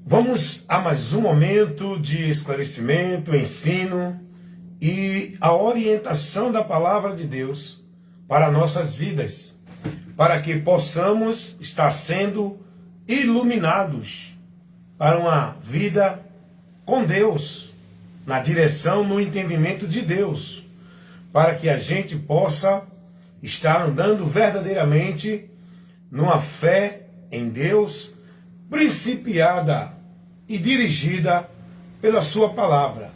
Vamos a mais um momento de esclarecimento, ensino e a orientação da palavra de Deus para nossas vidas, para que possamos estar sendo iluminados para uma vida com Deus, na direção, no entendimento de Deus, para que a gente possa estar andando verdadeiramente numa fé em Deus, principiada e dirigida pela sua palavra.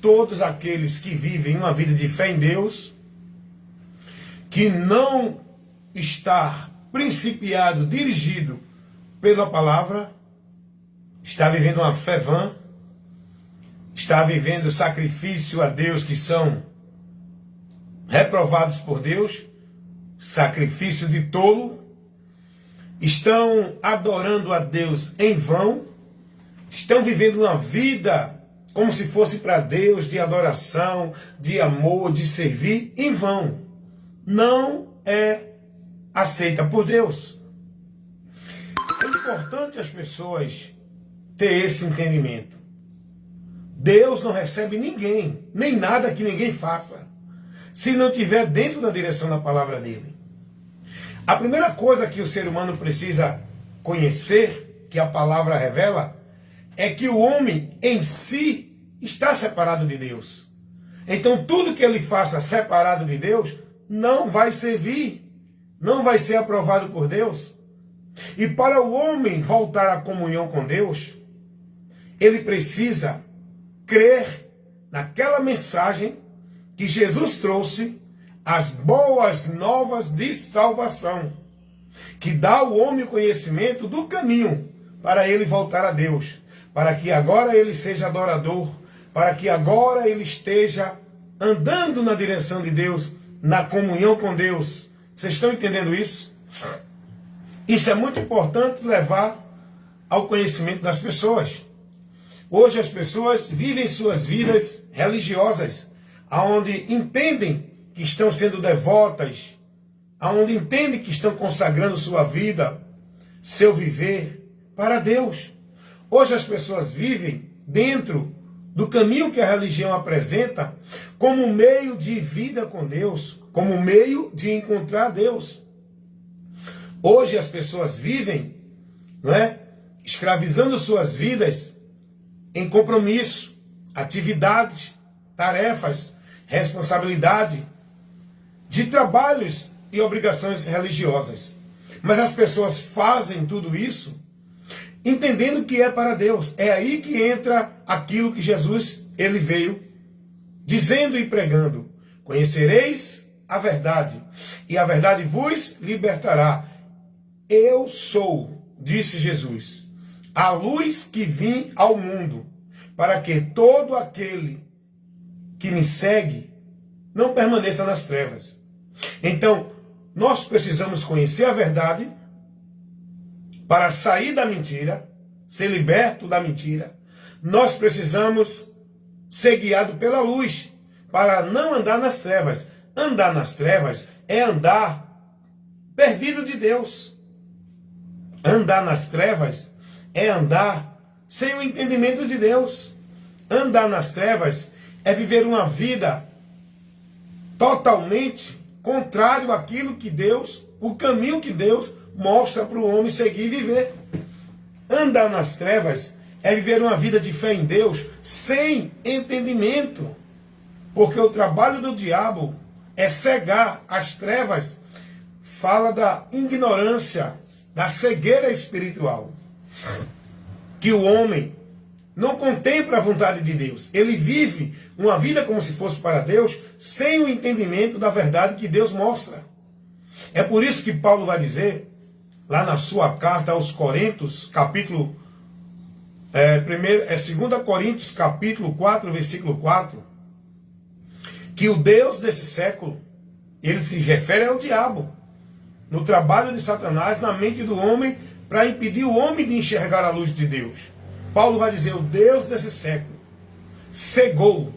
Todos aqueles que vivem uma vida de fé em Deus, que não está principiado, dirigido pela palavra, está vivendo uma fé vã, está vivendo sacrifício a Deus que são reprovados por Deus, sacrifício de tolo, estão adorando a Deus em vão, estão vivendo uma vida como se fosse para Deus, de adoração, de amor, de servir, em vão. Não é aceita por Deus. É importante as pessoas ter esse entendimento. Deus não recebe ninguém, nem nada que ninguém faça, se não estiver dentro da direção da palavra dele. A primeira coisa que o ser humano precisa conhecer, que a palavra revela, é que o homem em si está separado de Deus. Então tudo que ele faça separado de Deus não vai servir, não vai ser aprovado por Deus. E para o homem voltar à comunhão com Deus, ele precisa crer naquela mensagem que Jesus trouxe, as boas novas de salvação, que dá ao homem o conhecimento do caminho para ele voltar a Deus, para que agora ele seja adorador, para que agora ele esteja andando na direção de Deus, na comunhão com Deus. Vocês estão entendendo isso? Isso é muito importante levar ao conhecimento das pessoas. Hoje as pessoas vivem suas vidas religiosas, aonde entendem que estão sendo devotas, aonde entendem que estão consagrando sua vida, seu viver para Deus. Hoje as pessoas vivem dentro do caminho que a religião apresenta como meio de vida com Deus, como meio de encontrar Deus. Hoje as pessoas vivem, escravizando suas vidas em compromisso, atividades, tarefas, responsabilidade, de trabalhos e obrigações religiosas. Mas as pessoas fazem tudo isso entendendo que é para Deus. É aí que entra aquilo que Jesus ele veio dizendo e pregando: conhecereis a verdade, e a verdade vos libertará. Eu sou, disse Jesus, a luz que vim ao mundo, para que todo aquele que me segue não permaneça nas trevas. Então, nós precisamos conhecer a verdade para sair da mentira, ser liberto da mentira. Nós precisamos ser guiados pela luz para não andar nas trevas. Andar nas trevas é andar perdido de Deus. Andar nas trevas é andar sem o entendimento de Deus. Andar nas trevas é viver uma vida totalmente contrário àquilo que Deus, o caminho que Deus mostra para o homem seguir e viver. Andar nas trevas é viver uma vida de fé em Deus sem entendimento, porque o trabalho do diabo é cegar. As trevas fala da ignorância, da cegueira espiritual, que o homem não contempla a vontade de Deus. Ele vive uma vida como se fosse para Deus, sem o entendimento da verdade que Deus mostra. É por isso que Paulo vai dizer, lá na sua carta aos Coríntios, capítulo 2 Coríntios, capítulo 4, versículo 4, que o Deus desse século, ele se refere ao diabo, no trabalho de Satanás na mente do homem, para impedir o homem de enxergar a luz de Deus. Paulo vai dizer: o Deus desse século cegou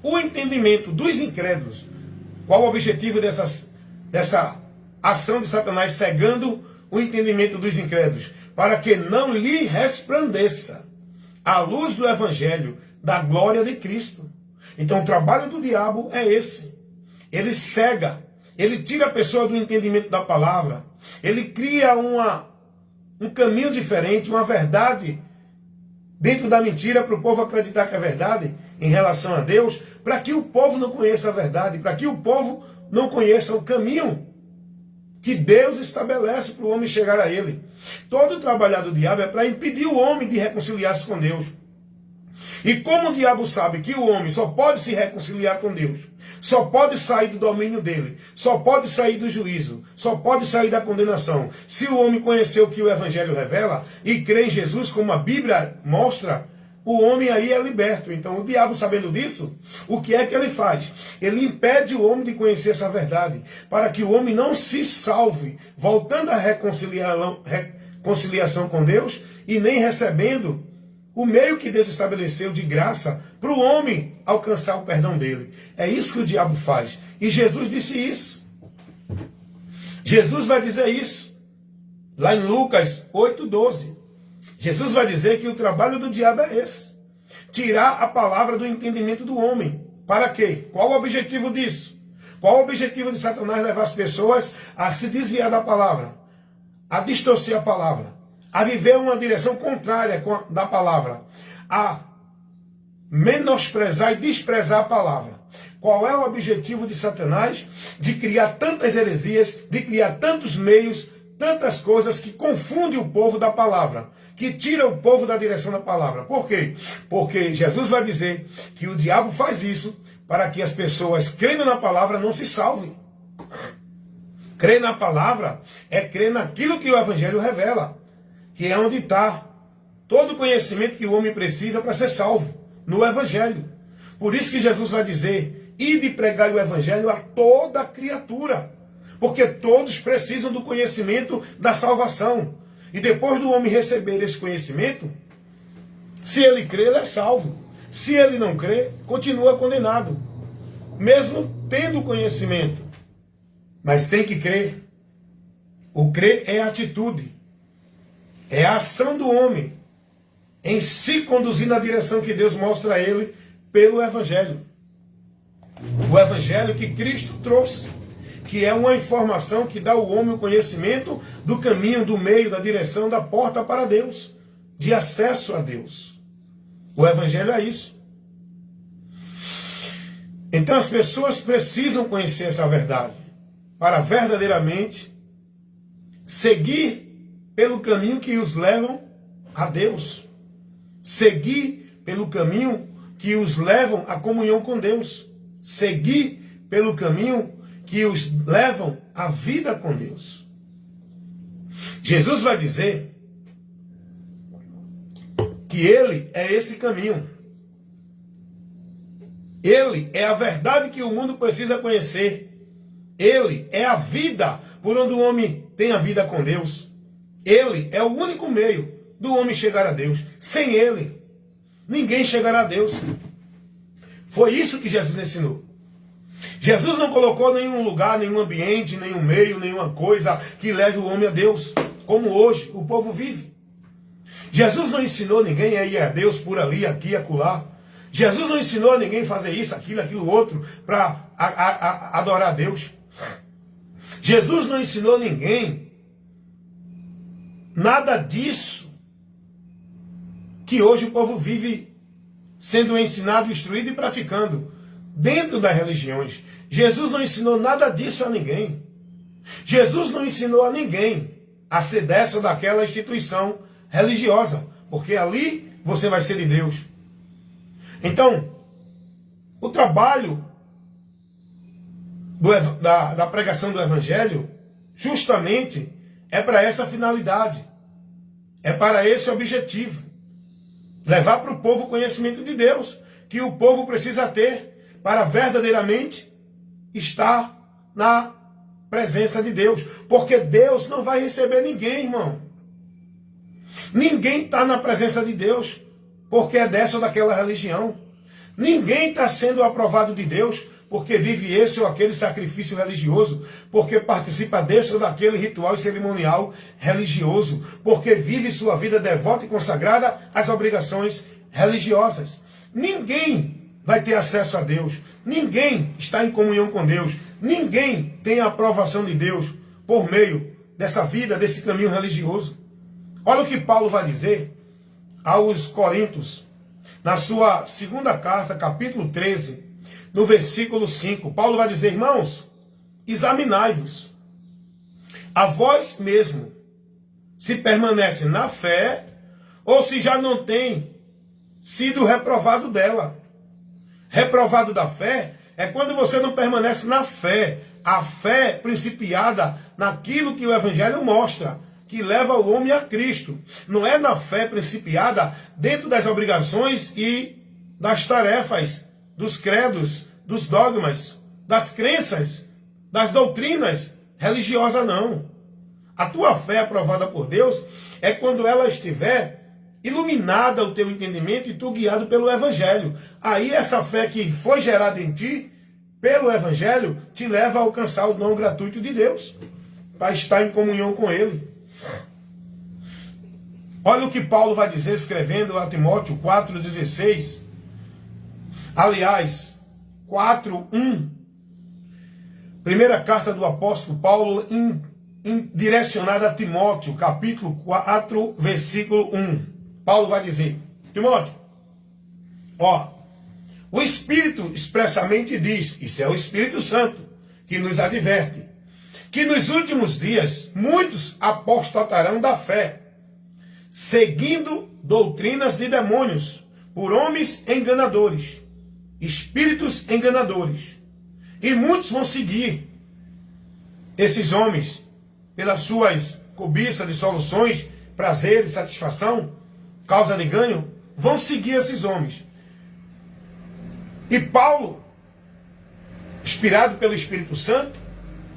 o entendimento dos incrédulos. Qual o objetivo dessa ação de Satanás cegando o entendimento dos incrédulos? Para que não lhe resplandeça à luz do Evangelho, da glória de Cristo. Então o trabalho do diabo é esse. Ele cega, ele tira a pessoa do entendimento da palavra, ele cria um caminho diferente, uma verdade dentro da mentira para o povo acreditar que é verdade em relação a Deus, para que o povo não conheça a verdade, para que o povo não conheça o caminho que Deus estabelece para o homem chegar a ele. Todo o trabalho do diabo é para impedir o homem de reconciliar-se com Deus. E como o diabo sabe que o homem só pode se reconciliar com Deus, só pode sair do domínio dele, só pode sair do juízo, só pode sair da condenação, se o homem conhecer o que o Evangelho revela e crê em Jesus como a Bíblia mostra, o homem aí é liberto. Então o diabo, sabendo disso, o que é que ele faz? Ele impede o homem de conhecer essa verdade, para que o homem não se salve, voltando à reconciliação com Deus e nem recebendo o meio que Deus estabeleceu de graça para o homem alcançar o perdão dele. É isso que o diabo faz. E Jesus disse isso. Jesus vai dizer isso. Lá em Lucas 8:12. Jesus vai dizer que o trabalho do diabo é esse. Tirar a palavra do entendimento do homem. Para quê? Qual o objetivo disso? Qual o objetivo de Satanás levar as pessoas a se desviar da palavra? A distorcer a palavra, a viver uma direção contrária da palavra, a menosprezar e desprezar a palavra. Qual é o objetivo de Satanás? De criar tantas heresias, de criar tantos meios, tantas coisas que confundem o povo da palavra, que tira o povo da direção da palavra. Por quê? Porque Jesus vai dizer que o diabo faz isso para que as pessoas, crendo na palavra, não se salvem. Crer na palavra é crer naquilo que o Evangelho revela, que é onde está todo o conhecimento que o homem precisa para ser salvo, no Evangelho. Por isso que Jesus vai dizer, ide pregar o Evangelho a toda criatura, porque todos precisam do conhecimento da salvação. E depois do homem receber esse conhecimento, se ele crê, ele é salvo. Se ele não crê, continua condenado, mesmo tendo conhecimento. Mas tem que crer. O crer é a atitude. É a ação do homem em se conduzir na direção que Deus mostra a ele pelo Evangelho. O Evangelho que Cristo trouxe, que é uma informação que dá ao homem o conhecimento do caminho, do meio, da direção, da porta para Deus, de acesso a Deus. O Evangelho é isso. Então as pessoas precisam conhecer essa verdade para verdadeiramente seguir pelo caminho que os levam a Deus. Seguir pelo caminho que os levam à comunhão com Deus. Seguir pelo caminho que os levam à vida com Deus. Jesus vai dizer que Ele é esse caminho. Ele é a verdade que o mundo precisa conhecer. Ele é a vida por onde o homem tem a vida com Deus. Ele é o único meio do homem chegar a Deus. Sem Ele, ninguém chegará a Deus. Foi isso que Jesus ensinou. Jesus não colocou nenhum lugar, nenhum ambiente, nenhum meio, nenhuma coisa que leve o homem a Deus, como hoje o povo vive. Jesus não ensinou ninguém a ir a Deus por ali, aqui, acolá. Jesus não ensinou a ninguém a fazer isso, aquilo outro, para adorar a Deus. Jesus não ensinou ninguém nada disso que hoje o povo vive sendo ensinado, instruído e praticando dentro das religiões. Jesus não ensinou nada disso a ninguém. Jesus não ensinou a ninguém a ser dessa ou daquela instituição religiosa, porque ali você vai ser de Deus. Então, o trabalho da pregação do Evangelho justamente é para essa finalidade, é para esse objetivo, levar para o povo o conhecimento de Deus, que o povo precisa ter para verdadeiramente estar na presença de Deus, porque Deus não vai receber ninguém, irmão. Ninguém está na presença de Deus porque é dessa ou daquela religião. Ninguém está sendo aprovado de Deus porque vive esse ou aquele sacrifício religioso, porque participa desse ou daquele ritual e cerimonial religioso, porque vive sua vida devota e consagrada às obrigações religiosas. Ninguém vai ter acesso a Deus, ninguém está em comunhão com Deus, ninguém tem a aprovação de Deus por meio dessa vida, desse caminho religioso. Olha o que Paulo vai dizer aos Coríntios, na sua segunda carta, capítulo 13, no versículo 5. Paulo vai dizer: irmãos, examinai-vos a vós mesmo, se permanece na fé, ou se já não tem sido reprovado dela. Reprovado da fé é quando você não permanece na fé. A fé principiada naquilo que o Evangelho mostra, que leva o homem a Cristo. Não é na fé principiada dentro das obrigações e das tarefas, dos credos, dos dogmas, das crenças, das doutrinas religiosas, não. A tua fé aprovada por Deus é quando ela estiver iluminada o teu entendimento e tu guiado pelo Evangelho. Aí essa fé que foi gerada em ti pelo Evangelho te leva a alcançar o dom gratuito de Deus, para estar em comunhão com Ele. Olha o que Paulo vai dizer escrevendo a Timóteo 4,16. Aliás, 4:1. Primeira carta do apóstolo Paulo direcionada a Timóteo, capítulo 4, versículo 1. Paulo vai dizer: Timóteo, o Espírito expressamente diz, isso é o Espírito Santo, que nos adverte, que nos últimos dias muitos apostatarão da fé, seguindo doutrinas de demônios, por homens enganadores, espíritos enganadores. E muitos vão seguir esses homens pelas suas cobiças de soluções, prazer e satisfação, causa de ganho, vão seguir esses homens. E Paulo, inspirado pelo Espírito Santo,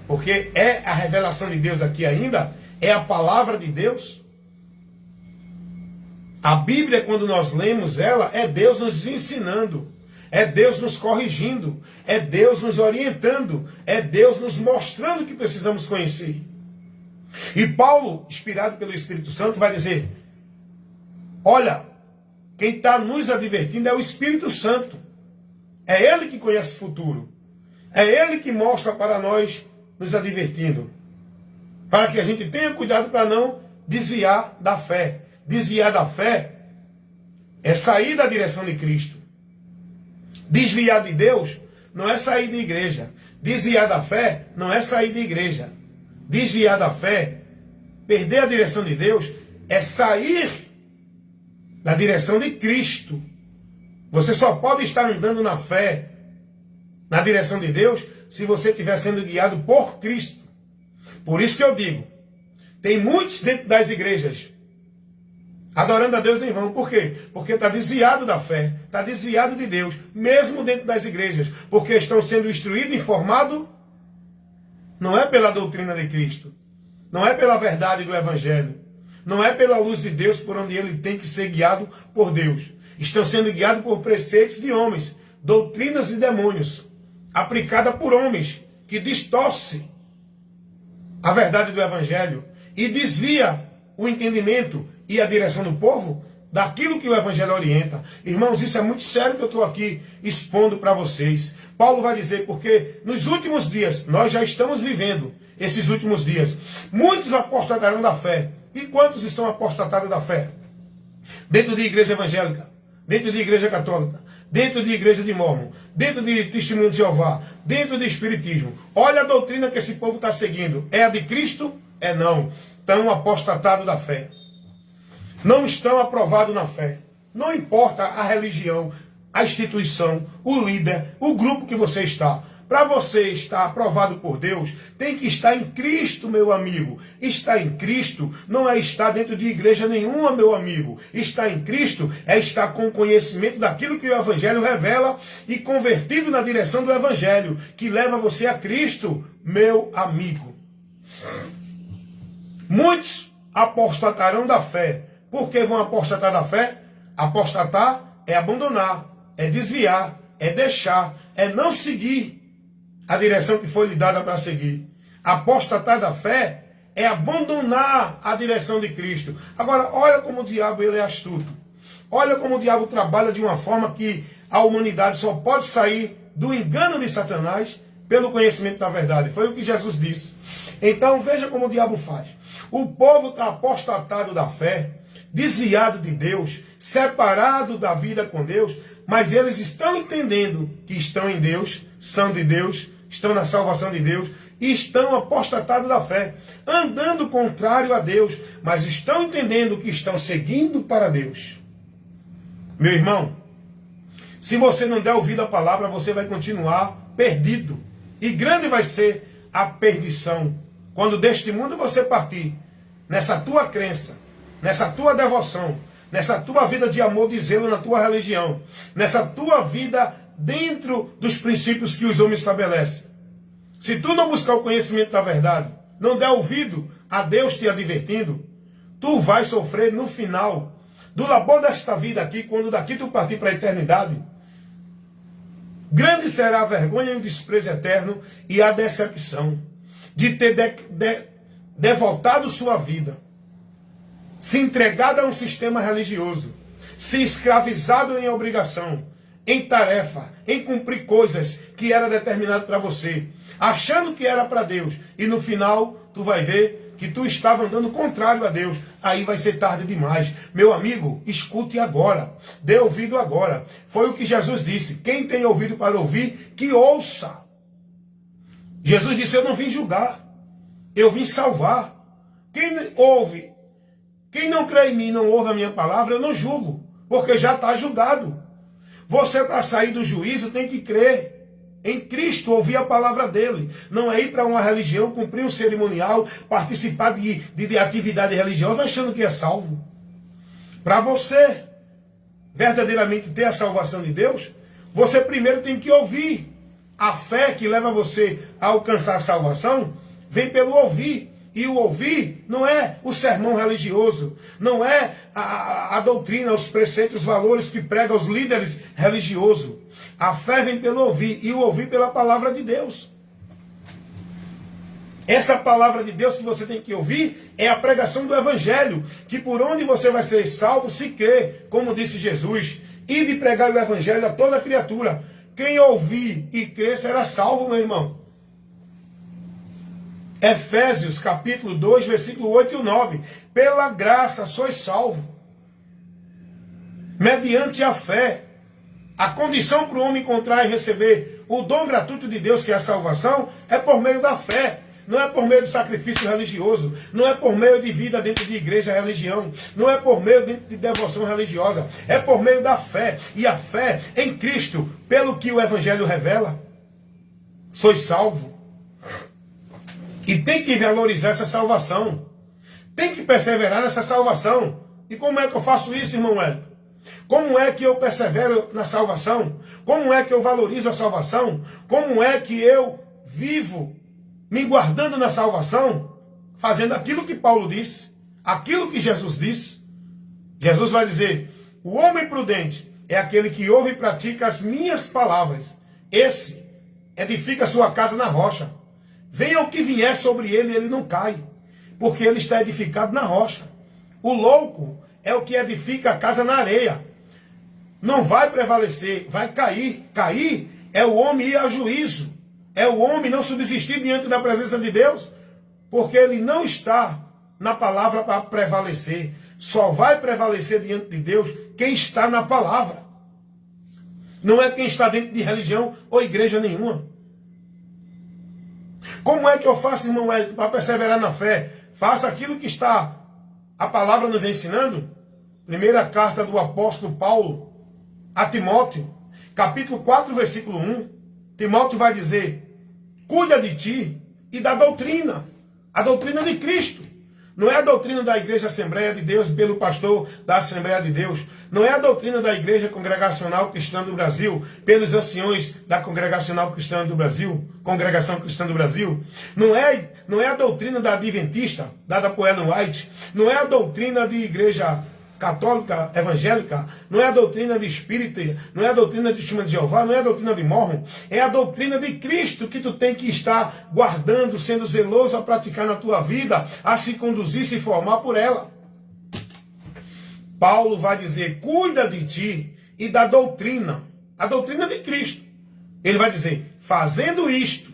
porque é a revelação de Deus aqui ainda, é a palavra de Deus. A Bíblia, quando nós lemos ela, é Deus nos ensinando, é Deus nos corrigindo, é Deus nos orientando, é Deus nos mostrando o que precisamos conhecer. E Paulo, inspirado pelo Espírito Santo, vai dizer: olha, quem está nos advertindo é o Espírito Santo. É Ele que conhece o futuro. É Ele que mostra para nós, nos advertindo, para que a gente tenha cuidado para não desviar da fé. Desviar da fé é sair da direção de Cristo. Desviar de Deus não é sair da igreja. Desviar da fé não é sair da igreja. Desviar da fé, perder a direção de Deus, é sair da direção de Cristo. Você só pode estar andando na fé, na direção de Deus, se você estiver sendo guiado por Cristo. Por isso que eu digo, tem muitos dentro das igrejas adorando a Deus em vão. Por quê? Porque está desviado da fé, está desviado de Deus, mesmo dentro das igrejas, porque estão sendo instruídos e informados, não é pela doutrina de Cristo, não é pela verdade do Evangelho, não é pela luz de Deus por onde ele tem que ser guiado por Deus. Estão sendo guiados por preceitos de homens, doutrinas de demônios, aplicadas por homens, que distorcem a verdade do Evangelho e desvia o entendimento e a direção do povo daquilo que o Evangelho orienta. Irmãos, isso é muito sério que eu estou aqui expondo para vocês. Paulo vai dizer, porque nos últimos dias, nós já estamos vivendo esses últimos dias, muitos apostatarão da fé. E quantos estão apostatados da fé? Dentro de igreja evangélica, dentro de igreja católica, dentro de igreja de Mórmon, dentro de Testemunho de Jeová, dentro de Espiritismo. Olha a doutrina que esse povo está seguindo. É a de Cristo? É não. Estão apostatados da fé. Não estão aprovados na fé. Não importa a religião, a instituição, o líder, o grupo que você está. Para você estar aprovado por Deus, tem que estar em Cristo, meu amigo. Estar em Cristo não é estar dentro de igreja nenhuma, meu amigo. Estar em Cristo é estar com conhecimento daquilo que o Evangelho revela e convertido na direção do Evangelho, que leva você a Cristo, meu amigo. Muitos apostatarão da fé. Por que vão apostatar da fé? Apostatar é abandonar, é desviar, é deixar, é não seguir a direção que foi lhe dada para seguir. Apostatar da fé é abandonar a direção de Cristo. Agora, olha como o diabo ele é astuto. Olha como o diabo trabalha de uma forma que a humanidade só pode sair do engano de Satanás pelo conhecimento da verdade. Foi o que Jesus disse. Então veja como o diabo faz. O povo está apostatado da fé, desviado de Deus, separado da vida com Deus, mas eles estão entendendo que estão em Deus, são de Deus, estão na salvação de Deus, e estão apostatados da fé, andando contrário a Deus, mas estão entendendo que estão seguindo para Deus. Meu irmão, se você não der ouvido à palavra, você vai continuar perdido. E grande vai ser a perdição. Quando deste mundo você partir, nessa tua crença, nessa tua devoção, nessa tua vida de amor, de zelo na tua religião, nessa tua vida dentro dos princípios que os homens estabelecem. Se tu não buscar o conhecimento da verdade, não der ouvido a Deus te advertindo, tu vai sofrer no final do labor desta vida aqui, quando daqui tu partir para a eternidade. Grande será a vergonha e o desprezo eterno e a decepção de ter devotado sua vida, se entregado a um sistema religioso, se escravizado em obrigação, em tarefa, em cumprir coisas que era determinado para você, achando que era para Deus, e no final tu vai ver que tu estava andando contrário a Deus. Aí vai ser tarde demais. Meu amigo, escute agora, dê ouvido agora. Foi o que Jesus disse: quem tem ouvido para ouvir, que ouça. Jesus disse: eu não vim julgar, eu vim salvar. Quem ouve, quem não crê em mim, não ouve a minha palavra, eu não julgo, porque já está julgado. Você, para sair do juízo, tem que crer em Cristo, ouvir a palavra dele. Não é ir para uma religião, cumprir um cerimonial, participar de atividade religiosa achando que é salvo. Para você verdadeiramente ter a salvação de Deus, você primeiro tem que ouvir. A fé que leva você a alcançar a salvação vem pelo ouvir. E o ouvir não é o sermão religioso, não é a doutrina, os preceitos, os valores que pregam os líderes religiosos. A fé vem pelo ouvir, e o ouvir pela palavra de Deus. Essa palavra de Deus que você tem que ouvir é a pregação do Evangelho, que por onde você vai ser salvo, se crê, como disse Jesus, e de pregar o Evangelho a toda criatura. Quem ouvir e crer será salvo, meu irmão. Efésios capítulo 2, versículo 8 e 9. Pela graça sois salvo, mediante a fé. A condição para o homem encontrar e receber o dom gratuito de Deus, que é a salvação, é por meio da fé. Não é por meio de sacrifício religioso, não é por meio de vida dentro de igreja, religião, não é por meio de devoção religiosa, é por meio da fé. E a fé em Cristo, pelo que o Evangelho revela, sois salvo. E tem que valorizar essa salvação. Tem que perseverar nessa salvação. E como é que eu faço isso, irmão Hélio? Como é que eu persevero na salvação? Como é que eu valorizo a salvação? Como é que eu vivo me guardando na salvação? Fazendo aquilo que Paulo disse, aquilo que Jesus disse. Jesus vai dizer: o homem prudente é aquele que ouve e pratica as minhas palavras. Esse edifica sua casa na rocha. Venha o que vier sobre ele, ele não cai, porque ele está edificado na rocha. O louco é o que edifica a casa na areia. Não vai prevalecer, vai cair. Cair é o homem ir a juízo. É o homem não subsistir diante da presença de Deus, porque ele não está na palavra para prevalecer. Só vai prevalecer diante de Deus quem está na palavra. Não é quem está dentro de religião ou igreja nenhuma. Como é que eu faço, irmão Hélio, para perseverar na fé? Faça aquilo que está a palavra nos ensinando. Primeira carta do apóstolo Paulo a Timóteo, capítulo 4, versículo 1. Timóteo vai dizer: cuida de ti e da doutrina, a doutrina de Cristo. Não é a doutrina da Igreja Assembleia de Deus pelo pastor da Assembleia de Deus. Não é a doutrina da Igreja Congregacional Cristã do Brasil pelos anciões da Congregacional Cristã do Brasil, Congregação Cristã do Brasil. Não é a doutrina da Adventista, dada por Ellen White. Não é a doutrina de Igreja católica, evangélica, não é a doutrina de espírita, não é a doutrina de Testemunho de Jeová, não é a doutrina de Mórmon, é a doutrina de Cristo que tu tem que estar guardando, sendo zeloso a praticar na tua vida, a se conduzir, se formar por ela. Paulo vai dizer, cuida de ti e da doutrina, a doutrina de Cristo. Ele vai dizer, fazendo isto,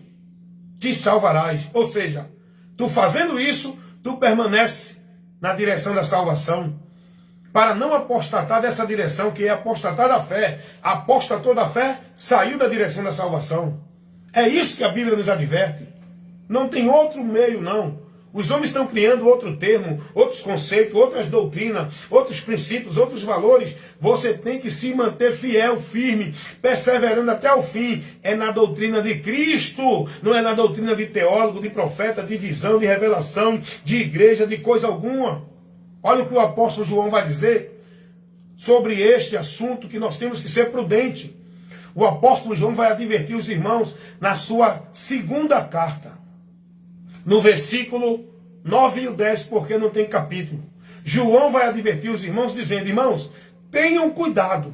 te salvarás. Ou seja, tu fazendo isso, tu permanece na direção da salvação. Para não apostatar dessa direção, que é apostatar da fé. Apostatou da fé, saiu da direção da salvação. É isso que a Bíblia nos adverte. Não tem outro meio, não. Os homens estão criando outro termo, outros conceitos, outras doutrinas, outros princípios, outros valores. Você tem que se manter fiel, firme, perseverando até o fim. É na doutrina de Cristo, não é na doutrina de teólogo, de profeta, de visão, de revelação, de igreja, de coisa alguma. Olha o que o apóstolo João vai dizer sobre este assunto, que nós temos que ser prudentes. O apóstolo João vai advertir os irmãos na sua segunda carta. No versículo 9 e 10, porque não tem capítulo. João vai advertir os irmãos dizendo, irmãos, tenham cuidado,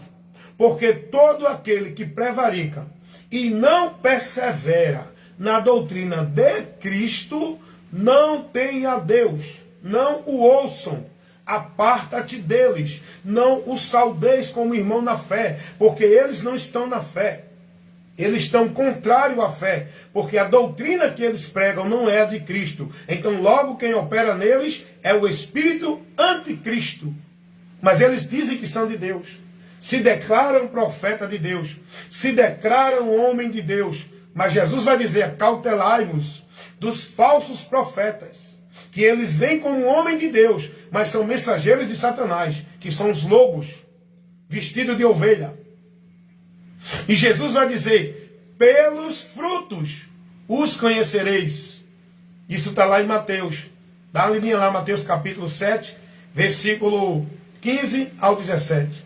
porque todo aquele que prevarica e não persevera na doutrina de Cristo, não tem a Deus. Não o ouçam, aparta-te deles, não os saudeis como irmão na fé, porque eles não estão na fé. Eles estão contrário à fé, porque a doutrina que eles pregam não é a de Cristo. Então logo quem opera neles é o espírito anticristo. Mas eles dizem que são de Deus. Se declaram profeta de Deus. Se declaram homem de Deus. Mas Jesus vai dizer, cautelai-vos dos falsos profetas. Que eles vêm como homem de Deus, mas são mensageiros de Satanás, que são os lobos, vestidos de ovelha. E Jesus vai dizer, pelos frutos os conhecereis. Isso está lá em Mateus. Dá uma lidinha lá, Mateus capítulo 7, versículo 15 ao 17.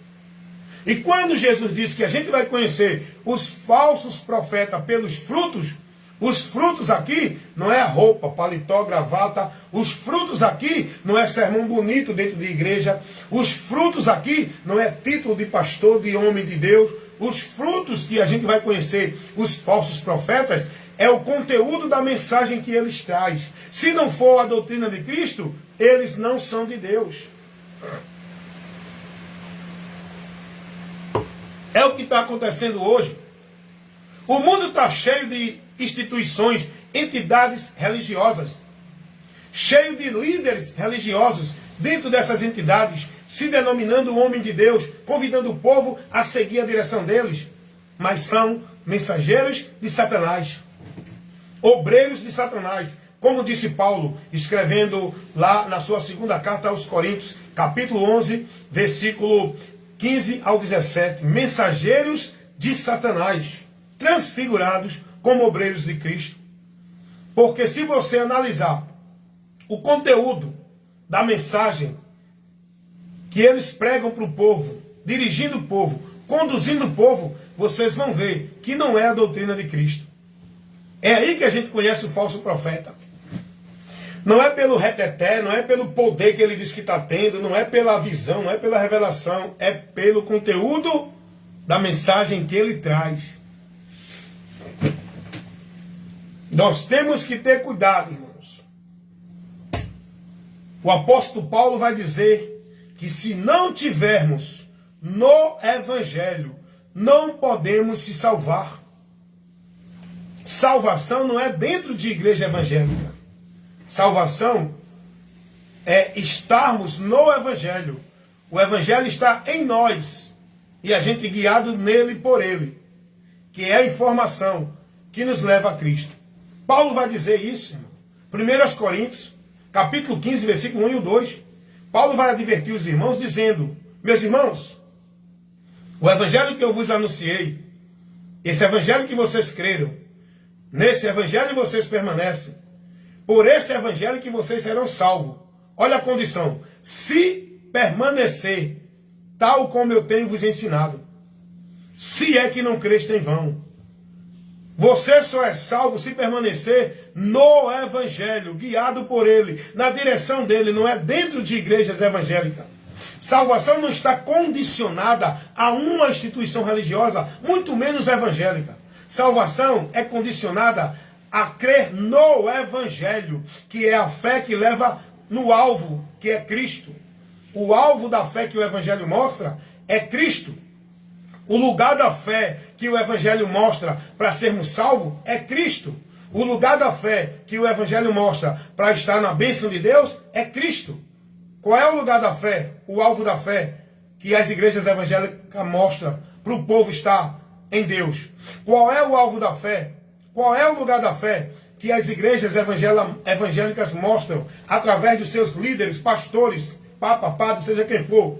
E quando Jesus disse que a gente vai conhecer os falsos profetas pelos frutos, os frutos aqui não é a roupa, paletó, gravata. Os frutos aqui não é sermão bonito dentro de igreja. Os frutos aqui não é título de pastor, de homem de Deus. Os frutos que a gente vai conhecer, os falsos profetas, é o conteúdo da mensagem que eles trazem. Se não for a doutrina de Cristo, eles não são de Deus. É o que está acontecendo hoje. O mundo está cheio de instituições, entidades religiosas, cheio de líderes religiosos dentro dessas entidades, se denominando o homem de Deus, convidando o povo a seguir a direção deles, mas são mensageiros de Satanás, obreiros de Satanás, como disse Paulo, escrevendo lá na sua segunda carta aos Coríntios, capítulo 11, versículo 15 ao 17, mensageiros de Satanás, transfigurados como obreiros de Cristo. Porque se você analisar o conteúdo da mensagem que eles pregam para o povo, dirigindo o povo, conduzindo o povo, vocês vão ver que não é a doutrina de Cristo. É aí que a gente conhece o falso profeta. Não é pelo reteté, não é pelo poder que ele diz que está tendo, não é pela visão, não é pela revelação, é pelo conteúdo da mensagem que ele traz. Nós temos que ter cuidado, irmãos. O apóstolo Paulo vai dizer que se não tivermos no Evangelho, não podemos se salvar. Salvação não é dentro de igreja evangélica. Salvação é estarmos no Evangelho. O Evangelho está em nós. E a gente guiado nele e por ele. Que é a informação que nos leva a Cristo. Paulo vai dizer isso, irmão. 1 Coríntios, capítulo 15, versículo 1 e 2. Paulo vai advertir os irmãos dizendo, meus irmãos, o evangelho que eu vos anunciei, esse evangelho que vocês creram, nesse evangelho vocês permanecem, por esse evangelho que vocês serão salvos. Olha a condição, se permanecer, tal como eu tenho vos ensinado, se é que não creste em vão. Você só é salvo se permanecer no Evangelho, guiado por ele, na direção dele, não é dentro de igrejas evangélicas. Salvação não está condicionada a uma instituição religiosa, muito menos evangélica. Salvação é condicionada a crer no Evangelho, que é a fé que leva no alvo, que é Cristo. O alvo da fé que o Evangelho mostra é Cristo. O lugar da fé que o Evangelho mostra para sermos salvos é Cristo. O lugar da fé que o Evangelho mostra para estar na bênção de Deus é Cristo. Qual é o lugar da fé, o alvo da fé que as igrejas evangélicas mostram para o povo estar em Deus? Qual é o alvo da fé? Qual é o lugar da fé que as igrejas evangélicas mostram através dos seus líderes, pastores, papa, padre, seja quem for?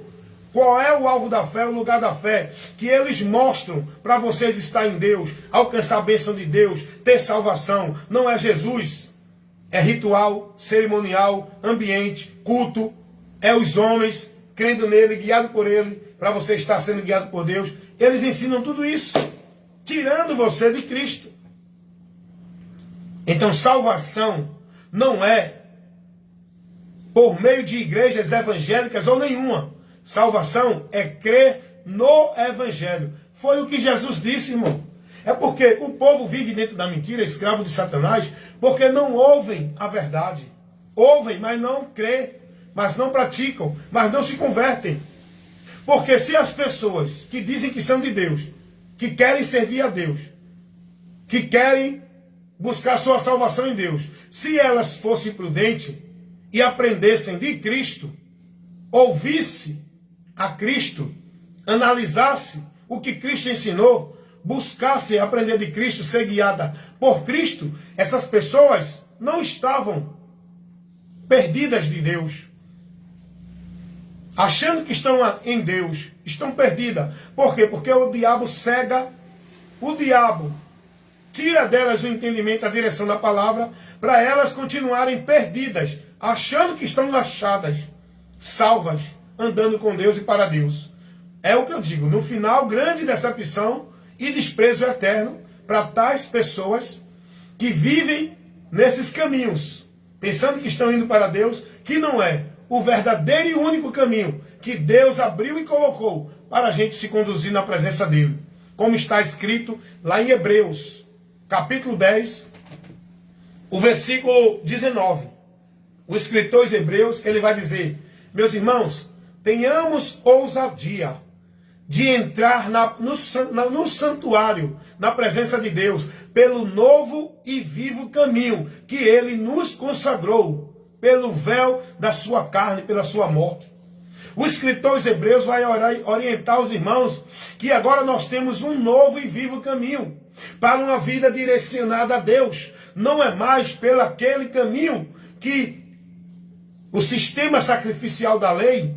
Qual é o alvo da fé, o lugar da fé que eles mostram para vocês estar em Deus, alcançar a bênção de Deus, ter salvação? Não é Jesus, é ritual, cerimonial, ambiente, culto, é os homens crendo nele, guiado por ele, para você estar sendo guiado por Deus. Eles ensinam tudo isso, tirando você de Cristo. Então, salvação não é por meio de igrejas evangélicas ou nenhuma. Salvação é crer no Evangelho. Foi o que Jesus disse, irmão. É porque o povo vive dentro da mentira, escravo de Satanás, porque não ouvem a verdade. Ouvem, mas não crê, mas não praticam, mas não se convertem. Porque se as pessoas que dizem que são de Deus, que querem servir a Deus, que querem buscar sua salvação em Deus, se elas fossem prudentes e aprendessem de Cristo, ouvisse a Cristo, analisasse o que Cristo ensinou, buscasse aprender de Cristo, ser guiada por Cristo, essas pessoas não estavam perdidas de Deus, achando que estão em Deus, estão perdidas. Por quê? Porque o diabo cega, o diabo tira delas o entendimento, a direção da palavra, para elas continuarem perdidas, achando que estão achadas, salvas, andando com Deus e para Deus. É o que eu digo, no final, grande decepção e desprezo eterno para tais pessoas que vivem nesses caminhos, pensando que estão indo para Deus, que não é o verdadeiro e único caminho que Deus abriu e colocou para a gente se conduzir na presença dele. Como está escrito lá em Hebreus, capítulo 10, o versículo 19. O escritor aos Hebreus, ele vai dizer: meus irmãos, tenhamos ousadia de entrar no santuário, na presença de Deus, pelo novo e vivo caminho que ele nos consagrou, pelo véu da sua carne, pela sua morte. O escritor aos Hebreus vai orientar os irmãos que agora nós temos um novo e vivo caminho para uma vida direcionada a Deus. Não é mais pelo aquele caminho que o sistema sacrificial da lei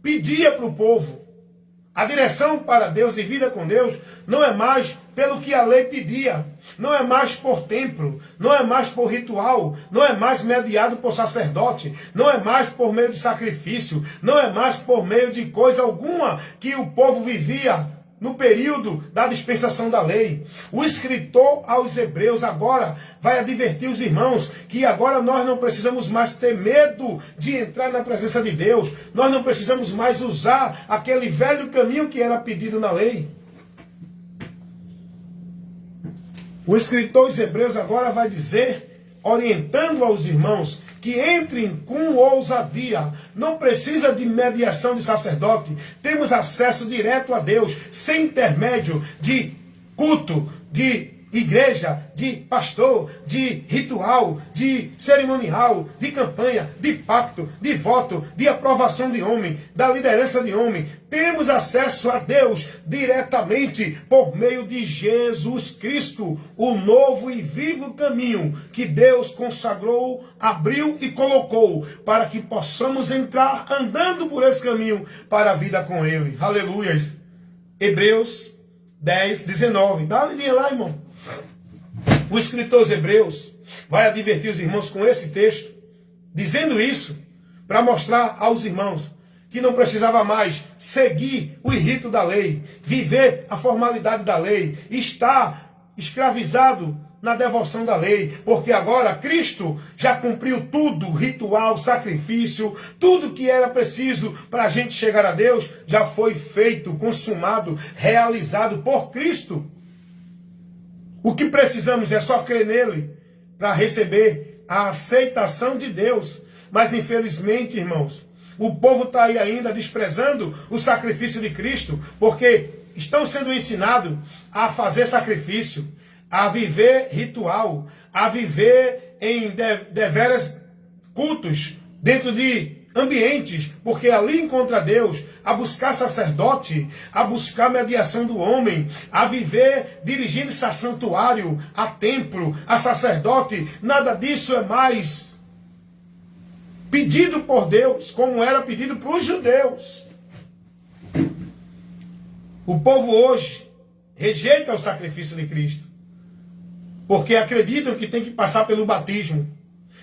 pedia para o povo. A direção para Deus e vida com Deus não é mais pelo que a lei pedia, não é mais por templo, não é mais por ritual, não é mais mediado por sacerdote, não é mais por meio de sacrifício, não é mais por meio de coisa alguma que o povo vivia no período da dispensação da lei. O escritor aos Hebreus agora vai advertir os irmãos que agora nós não precisamos mais ter medo de entrar na presença de Deus. Nós não precisamos mais usar aquele velho caminho que era pedido na lei. O escritor aos Hebreus agora vai dizer, orientando aos irmãos, que entrem com ousadia. Não precisa de mediação de sacerdote. Temos acesso direto a Deus, sem intermédio de culto, de igreja, de pastor, de ritual, de cerimonial, de campanha, de pacto, de voto, de aprovação de homem, da liderança de homem. Temos acesso a Deus diretamente por meio de Jesus Cristo, o novo e vivo caminho que Deus consagrou, abriu e colocou para que possamos entrar andando por esse caminho para a vida com Ele. Aleluia. Hebreus 10, 19. Dá uma lidinha lá, irmão. O escritor aos Hebreus vai advertir os irmãos com esse texto, dizendo isso para mostrar aos irmãos que não precisava mais seguir o rito da lei, viver a formalidade da lei, estar escravizado na devoção da lei, porque agora Cristo já cumpriu tudo, ritual, sacrifício, tudo que era preciso para a gente chegar a Deus, já foi feito, consumado, realizado por Cristo. O que precisamos é só crer nele para receber a aceitação de Deus. Mas infelizmente, irmãos, o povo está aí ainda desprezando o sacrifício de Cristo, porque estão sendo ensinados a fazer sacrifício, a viver ritual, a viver em deveras cultos, dentro de ambientes, porque ali encontra Deus, a buscar sacerdote, a buscar mediação do homem, a viver dirigindo-se a santuário, a templo, a sacerdote. Nada disso é mais pedido por Deus, como era pedido para os judeus. O povo hoje rejeita o sacrifício de Cristo, porque acreditam que tem que passar pelo batismo,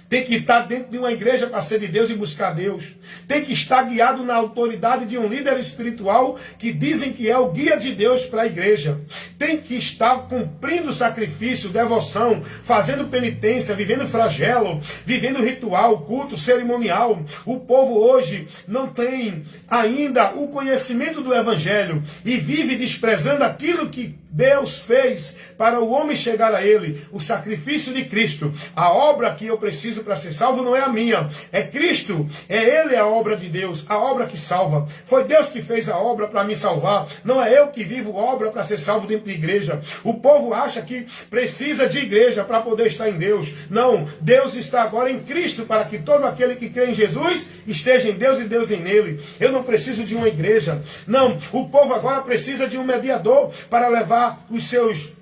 tem que estar dentro de uma igreja para ser de Deus e buscar Deus, tem que estar guiado na autoridade de um líder espiritual que dizem que é o guia de Deus para a igreja, tem que estar cumprindo sacrifício, devoção, fazendo penitência, vivendo flagelo, vivendo ritual, culto, cerimonial. O povo hoje não tem ainda o conhecimento do evangelho e vive desprezando aquilo que Deus fez para o homem chegar a ele, o sacrifício de Cristo. A obra que eu preciso para ser salvo não é a minha, é Cristo, é Ele a obra de Deus, a obra que salva. Foi Deus que fez a obra para me salvar, não é eu que vivo obra para ser salvo dentro de igreja. O povo acha que precisa de igreja para poder estar em Deus. Não, Deus está agora em Cristo para que todo aquele que crê em Jesus esteja em Deus e Deus em nele. Eu não preciso de uma igreja. Não, o povo agora precisa de um mediador para levar os seus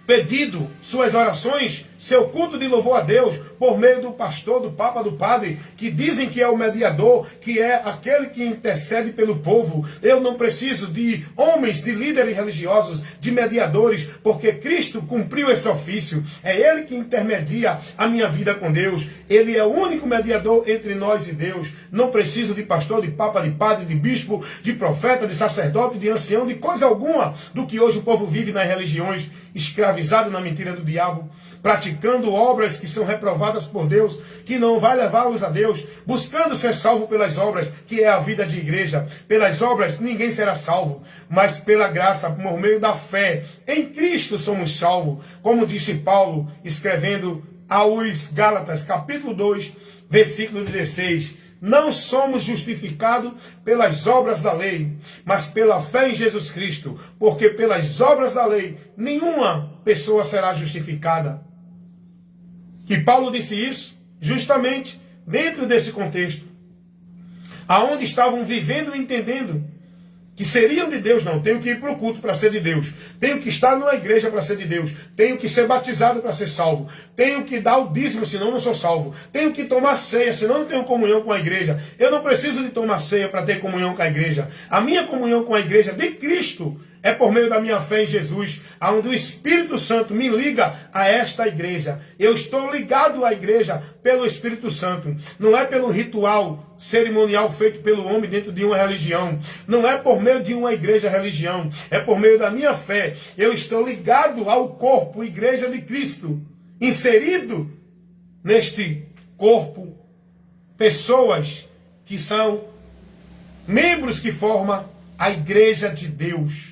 pedidos, suas orações, seu culto de louvor a Deus, por meio do pastor, do papa, do padre, que dizem que é o mediador, que é aquele que intercede pelo povo. Eu não preciso de homens, de líderes religiosos, de mediadores, porque Cristo cumpriu esse ofício. É Ele que intermedia a minha vida com Deus. Ele é o único mediador entre nós e Deus. Não preciso de pastor, de papa, de padre, de bispo, de profeta, de sacerdote, de ancião, de coisa alguma do que hoje o povo vive nas religiões, escravizado na mentira do diabo, praticando obras que são reprovadas por Deus, que não vai levá-los a Deus, buscando ser salvo pelas obras, que é a vida de igreja. Pelas obras ninguém será salvo, mas pela graça, por meio da fé, em Cristo somos salvos. Como disse Paulo, escrevendo aos Gálatas, capítulo 2, versículo 16, não somos justificados pelas obras da lei, mas pela fé em Jesus Cristo, porque pelas obras da lei nenhuma pessoa será justificada. E Paulo disse isso justamente dentro desse contexto, aonde estavam vivendo e entendendo que seriam de Deus. Não, tenho que ir para o culto para ser de Deus, tenho que estar numa igreja para ser de Deus, tenho que ser batizado para ser salvo, tenho que dar o dízimo, senão não sou salvo, tenho que tomar ceia, senão não tenho comunhão com a igreja. Eu não preciso de tomar ceia para ter comunhão com a igreja. A minha comunhão com a igreja de Cristo é por meio da minha fé em Jesus, onde o Espírito Santo me liga a esta igreja. Eu estou ligado à igreja pelo Espírito Santo. Não é pelo ritual cerimonial feito pelo homem dentro de uma religião. Não é por meio de uma igreja religião. É por meio da minha fé. Eu estou ligado ao corpo, igreja de Cristo. Inserido neste corpo, pessoas que são membros que formam a igreja de Deus.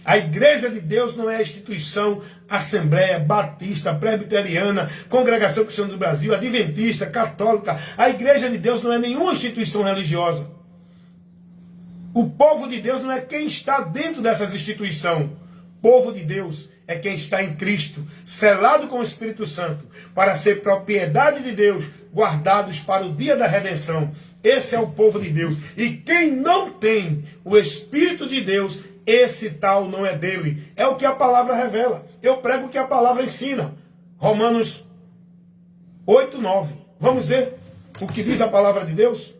A igreja de Deus não é a instituição Assembleia, Batista, Presbiteriana, Congregação Cristã do Brasil, Adventista, Católica. A igreja de Deus não é nenhuma instituição religiosa. O povo de Deus não é quem está dentro dessas instituições. O povo de Deus é quem está em Cristo, selado com o Espírito Santo, para ser propriedade de Deus, guardados para o dia da redenção. Esse é o povo de Deus. E quem não tem o Espírito de Deus, esse tal não é dele. É o que a palavra revela. Eu prego o que a palavra ensina. Romanos 8, 9. Vamos ver o que diz a palavra de Deus?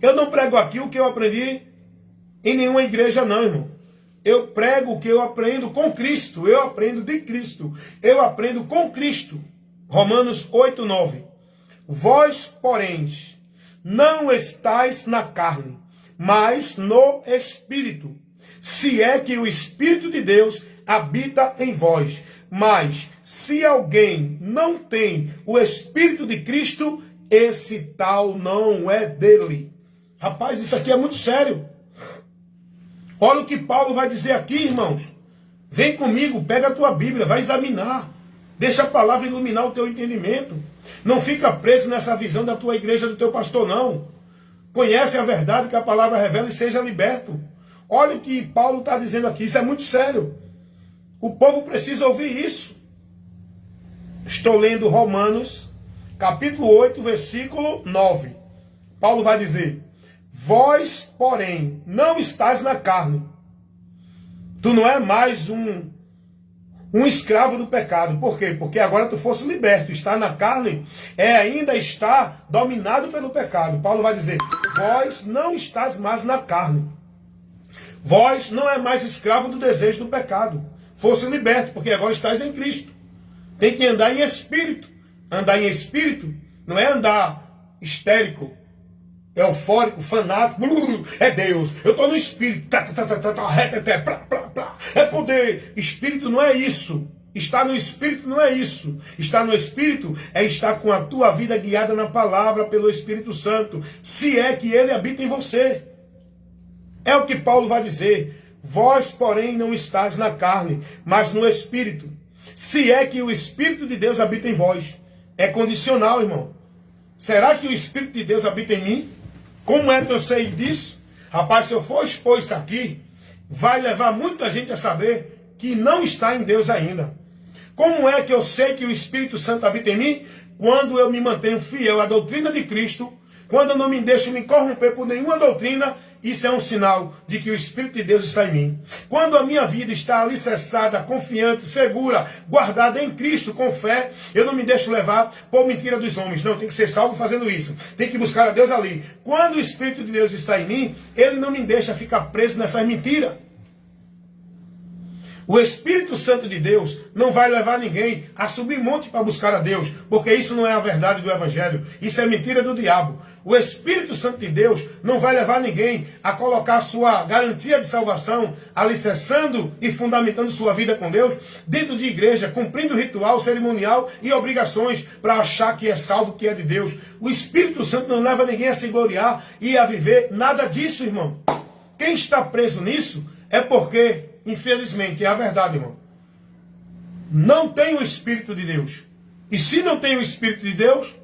Eu não prego aqui o que eu aprendi em nenhuma igreja não, irmão. Eu prego o que eu aprendo com Cristo. Eu aprendo de Cristo. Eu aprendo com Cristo. Romanos 8, 9. Vós, porém, não estáis na carne, mas no Espírito. Se é que o Espírito de Deus habita em vós. Mas, se alguém não tem o Espírito de Cristo, esse tal não é dele. Rapaz, isso aqui é muito sério. Olha o que Paulo vai dizer aqui, irmãos. Vem comigo, pega a tua Bíblia, vai examinar. Deixa a palavra iluminar o teu entendimento. Não fica preso nessa visão da tua igreja, do teu pastor, não. Conhece a verdade que a palavra revela e seja liberto. Olha o que Paulo está dizendo aqui, isso é muito sério. O povo precisa ouvir isso. Estou lendo Romanos, capítulo 8, versículo 9. Paulo vai dizer: vós, porém, não estáis na carne. Tu não é mais um escravo do pecado. Por quê? Porque agora tu fosse liberto. Estar na carne é ainda estar dominado pelo pecado. Paulo vai dizer: vós não estáis mais na carne. Vós não é mais escravo do desejo do pecado. Fosse liberto, porque agora estás em Cristo. Tem que andar em espírito. Andar em espírito não é andar histérico, eufórico, fanático. É Deus, eu estou no espírito. É poder. Espírito não é isso. Estar no espírito não é isso. Estar no espírito é estar com a tua vida guiada na palavra pelo Espírito Santo, se é que ele habita em você. É o que Paulo vai dizer. Vós, porém, não estáis na carne, mas no Espírito. Se é que o Espírito de Deus habita em vós. É condicional, irmão. Será que o Espírito de Deus habita em mim? Como é que eu sei disso? Rapaz, se eu for expor isso aqui, vai levar muita gente a saber que não está em Deus ainda. Como é que eu sei que o Espírito Santo habita em mim? Quando eu me mantenho fiel à doutrina de Cristo, quando eu não me deixo me corromper por nenhuma doutrina. Isso é um sinal de que o Espírito de Deus está em mim. Quando a minha vida está alicerçada, confiante, segura, guardada em Cristo, com fé, eu não me deixo levar por mentira dos homens. Não, tem que ser salvo fazendo isso. Tem que buscar a Deus ali. Quando o Espírito de Deus está em mim, ele não me deixa ficar preso nessas mentiras. O Espírito Santo de Deus não vai levar ninguém a subir monte para buscar a Deus, porque isso não é a verdade do Evangelho, isso é mentira do diabo. O Espírito Santo de Deus não vai levar ninguém a colocar sua garantia de salvação, alicerçando e fundamentando sua vida com Deus, dentro de igreja, cumprindo ritual, cerimonial e obrigações para achar que é salvo, que é de Deus. O Espírito Santo não leva ninguém a se gloriar e a viver nada disso, irmão. Quem está preso nisso é porque, infelizmente, é a verdade, irmão, não tem o Espírito de Deus. E se não tem o Espírito de Deus,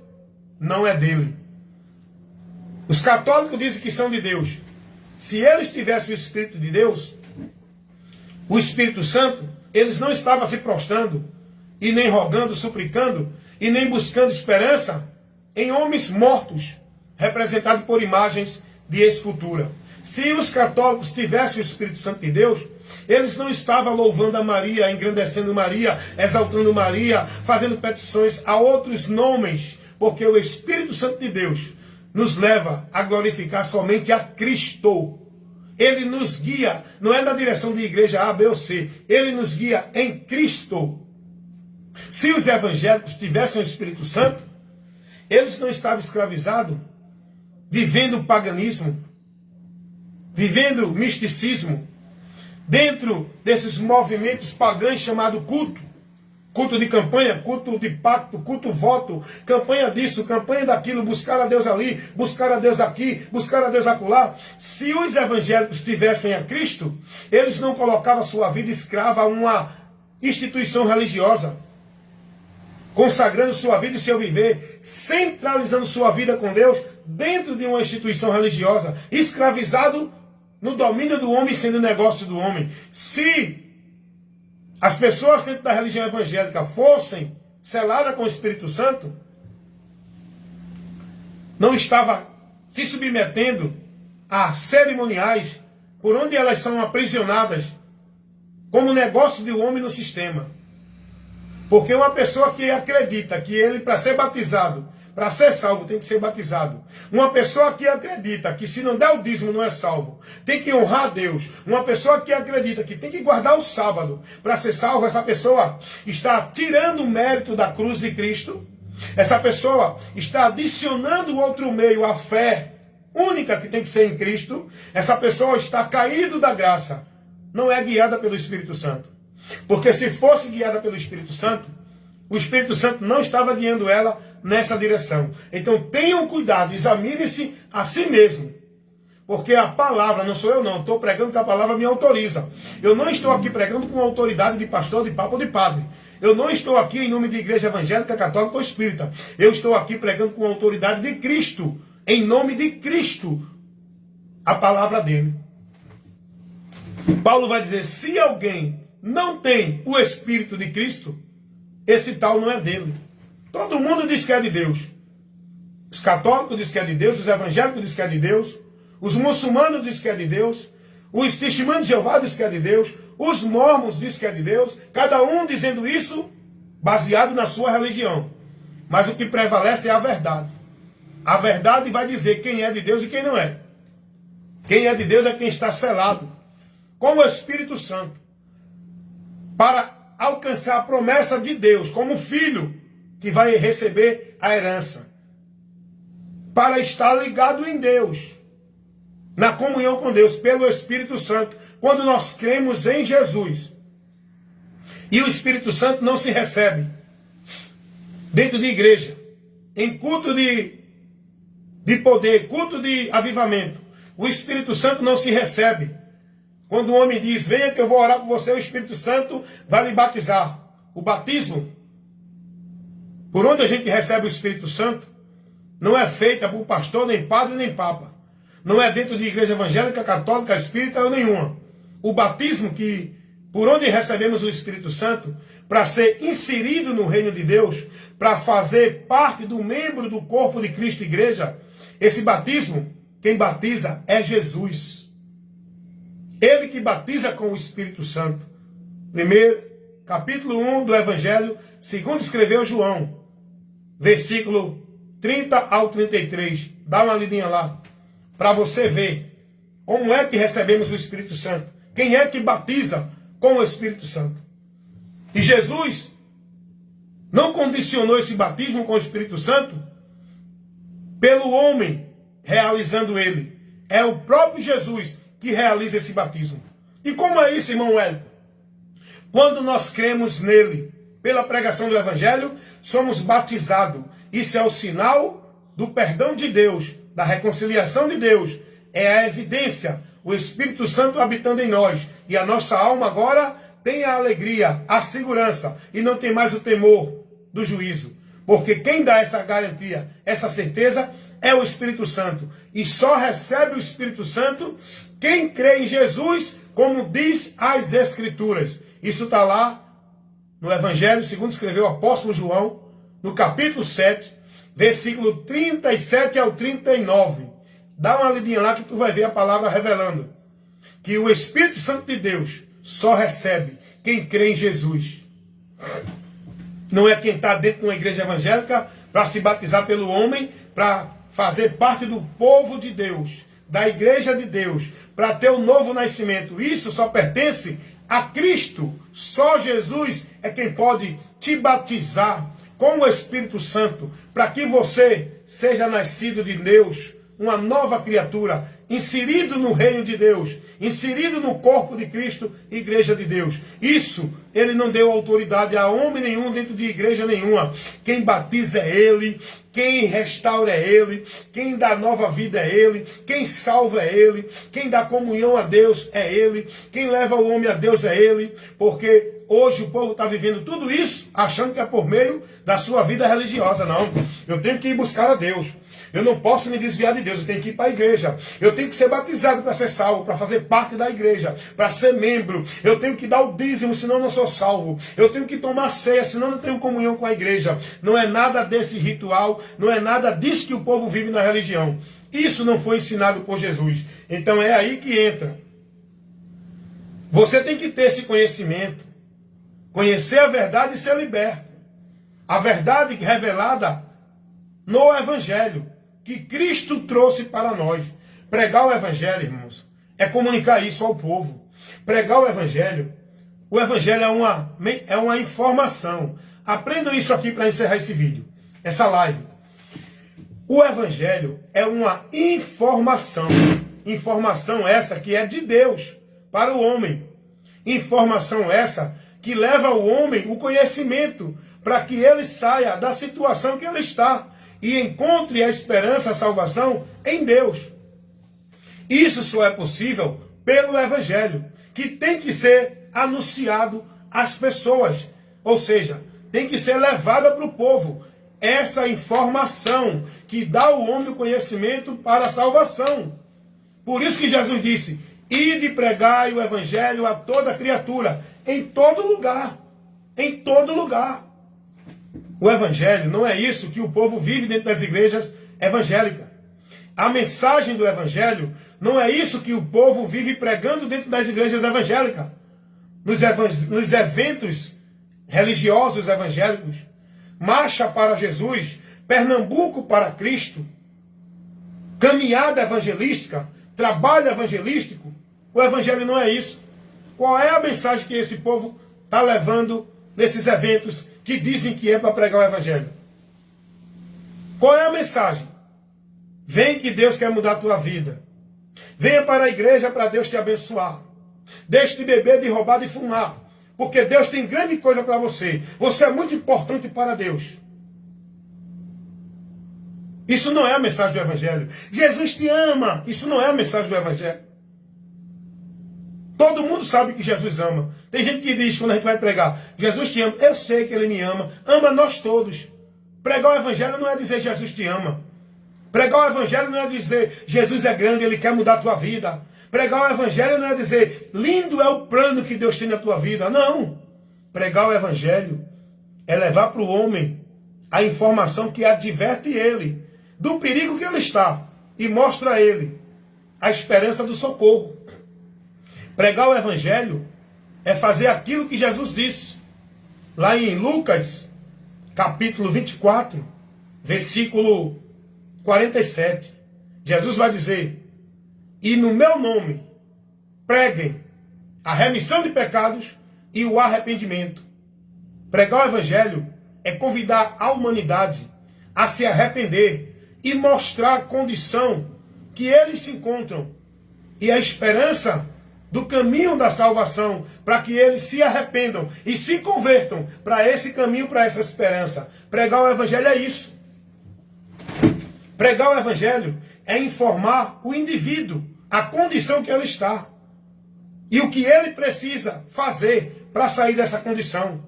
não é dele. Os católicos dizem que são de Deus. Se eles tivessem o Espírito de Deus, o Espírito Santo, eles não estavam se prostrando, e nem rogando, suplicando, e nem buscando esperança em homens mortos, representados por imagens de escultura. Se os católicos tivessem o Espírito Santo de Deus, eles não estavam louvando a Maria, engrandecendo Maria, exaltando Maria, fazendo petições a outros nomes, porque o Espírito Santo de Deus nos leva a glorificar somente a Cristo. Ele nos guia, não é na direção de igreja A, B ou C, ele nos guia em Cristo. Se os evangélicos tivessem o Espírito Santo, eles não estavam escravizados, vivendo o paganismo, vivendo misticismo, dentro desses movimentos pagãos chamados culto. Culto de campanha, culto de pacto, culto voto, campanha disso, campanha daquilo, buscar a Deus ali, buscar a Deus aqui, buscar a Deus acolá. Se os evangélicos tivessem a Cristo, eles não colocavam a sua vida escrava a uma instituição religiosa, consagrando sua vida e seu viver, centralizando sua vida com Deus dentro de uma instituição religiosa, escravizado no domínio do homem, sendo negócio do homem. Se as pessoas dentro da religião evangélica fossem seladas com o Espírito Santo, não estava se submetendo a cerimoniais por onde elas são aprisionadas como negócio do homem no sistema. Porque uma pessoa que acredita que ele, para ser batizado, para ser salvo, tem que ser batizado. Uma pessoa que acredita que se não der o dízimo não é salvo, tem que honrar a Deus. Uma pessoa que acredita que tem que guardar o sábado para ser salvo, essa pessoa está tirando o mérito da cruz de Cristo. Essa pessoa está adicionando outro meio à fé única que tem que ser em Cristo. Essa pessoa está caído da graça, não é guiada pelo Espírito Santo. Porque se fosse guiada pelo Espírito Santo, o Espírito Santo não estava guiando ela nessa direção. Então tenham cuidado, examine-se a si mesmo. Porque a palavra, não sou eu não, estou pregando que a palavra me autoriza. Eu não estou aqui pregando com autoridade de pastor, de papa ou de padre. Eu não estou aqui em nome de igreja evangélica, católica ou espírita. Eu estou aqui pregando com autoridade de Cristo. Em nome de Cristo. A palavra dele. Paulo vai dizer, se alguém não tem o Espírito de Cristo, esse tal não é dele. Todo mundo diz que é de Deus. Os católicos dizem que é de Deus, os evangélicos dizem que é de Deus, os muçulmanos dizem que é de Deus, os testemunhos de Jeová dizem que é de Deus, os mormons dizem que é de Deus, cada um dizendo isso baseado na sua religião. Mas o que prevalece é a verdade. A verdade vai dizer quem é de Deus e quem não é. Quem é de Deus é quem está selado com o Espírito Santo para alcançar a promessa de Deus como filho que vai receber a herança. Para estar ligado em Deus, na comunhão com Deus, pelo Espírito Santo, quando nós cremos em Jesus. E o Espírito Santo não se recebe dentro de igreja, em culto de poder, culto de avivamento. O Espírito Santo não se recebe. Quando o homem diz, venha que eu vou orar por você, o Espírito Santo vai lhe batizar. O batismo, por onde a gente recebe o Espírito Santo, não é feita por pastor, nem padre, nem papa. Não é dentro de igreja evangélica, católica, espírita ou nenhuma. O batismo por onde recebemos o Espírito Santo, para ser inserido no reino de Deus, para fazer parte do membro do corpo de Cristo, igreja, esse batismo, quem batiza é Jesus. Ele que batiza com o Espírito Santo. Capítulo 1 do Evangelho, segundo escreveu João, versículo 30 ao 33. Dá uma lidinha lá, para você ver como é que recebemos o Espírito Santo. Quem é que batiza com o Espírito Santo? E Jesus não condicionou esse batismo com o Espírito Santo pelo homem realizando ele. É o próprio Jesus que realiza esse batismo. E como é isso, irmão Wellington? Quando nós cremos nele, pela pregação do Evangelho, somos batizados. Isso é o sinal do perdão de Deus, da reconciliação de Deus. É a evidência, o Espírito Santo habitando em nós. E a nossa alma agora tem a alegria, a segurança, e não tem mais o temor do juízo. Porque quem dá essa garantia, essa certeza, é o Espírito Santo. E só recebe o Espírito Santo quem crê em Jesus, como diz as Escrituras. Isso está lá no Evangelho, segundo escreveu o apóstolo João, no capítulo 7, versículo 37 ao 39. Dá uma lidinha lá que tu vai ver a palavra revelando que o Espírito Santo de Deus só recebe quem crê em Jesus. Não é quem está dentro de uma igreja evangélica para se batizar pelo homem, para fazer parte do povo de Deus, da igreja de Deus, para ter um novo nascimento. Isso só pertence a Cristo. Só Jesus é quem pode te batizar com o Espírito Santo, para que você seja nascido de Deus, uma nova criatura, inserido no reino de Deus, inserido no corpo de Cristo, igreja de Deus. Isso, ele não deu autoridade a homem nenhum dentro de igreja nenhuma. Quem batiza é ele, quem restaura é ele, quem dá nova vida é ele, quem salva é ele, quem dá comunhão a Deus é ele, quem leva o homem a Deus é ele, porque hoje o povo está vivendo tudo isso achando que é por meio da sua vida religiosa. Não, eu tenho que ir buscar a Deus. Eu não posso me desviar de Deus, eu tenho que ir para a igreja. Eu tenho que ser batizado para ser salvo, para fazer parte da igreja, para ser membro. Eu tenho que dar o dízimo, senão não sou salvo. Eu tenho que tomar ceia, senão não tenho comunhão com a igreja. Não é nada desse ritual, não é nada disso que o povo vive na religião. Isso não foi ensinado por Jesus. Então é aí que entra. Você tem que ter esse conhecimento, conhecer a verdade e ser liberto. A verdade revelada no Evangelho, que Cristo trouxe para nós. Pregar o Evangelho, irmãos, é comunicar isso ao povo. Pregar o Evangelho é uma informação. Aprendam isso aqui para encerrar esse vídeo, essa live. O Evangelho é uma informação. Informação essa que é de Deus para o homem. Informação essa que leva ao homem o conhecimento, para que ele saia da situação que ele está e encontre a esperança, a salvação em Deus. Isso só é possível pelo Evangelho, que tem que ser anunciado às pessoas, ou seja, tem que ser levada para o povo. Essa informação que dá ao homem o conhecimento para a salvação. Por isso que Jesus disse: ide pregai o Evangelho a toda criatura, em todo lugar. Em todo lugar. O Evangelho não é isso que o povo vive dentro das igrejas evangélicas. A mensagem do Evangelho não é isso que o povo vive pregando dentro das igrejas evangélicas. Nos eventos religiosos evangélicos. Marcha para Jesus, Pernambuco para Cristo, caminhada evangelística, trabalho evangelístico. O Evangelho não é isso. Qual é a mensagem que esse povo está levando nesses eventos que dizem que é para pregar o Evangelho? Qual é a mensagem? Vem que Deus quer mudar a tua vida. Venha para a igreja para Deus te abençoar. Deixe de beber, de roubar, de fumar. Porque Deus tem grande coisa para você. Você é muito importante para Deus. Isso não é a mensagem do Evangelho. Jesus te ama. Isso não é a mensagem do Evangelho. Todo mundo sabe que Jesus ama. Tem gente que diz, quando a gente vai pregar, Jesus te ama. Eu sei que Ele me ama. Ama nós todos. Pregar o Evangelho não é dizer Jesus te ama. Pregar o Evangelho não é dizer Jesus é grande, Ele quer mudar a tua vida. Pregar o Evangelho não é dizer lindo é o plano que Deus tem na tua vida. Não. Pregar o Evangelho é levar para o homem a informação que adverte ele do perigo que ele está e mostra a ele a esperança do socorro. Pregar o Evangelho é fazer aquilo que Jesus disse lá em Lucas, capítulo 24, versículo 47. Jesus vai dizer: e no meu nome preguem a remissão de pecados e o arrependimento. Pregar o Evangelho é convidar a humanidade a se arrepender e mostrar a condição que eles se encontram e a esperança do caminho da salvação, para que eles se arrependam e se convertam para esse caminho, para essa esperança. Pregar o Evangelho é isso. Pregar o Evangelho é informar o indivíduo a condição que ele está e o que ele precisa fazer para sair dessa condição.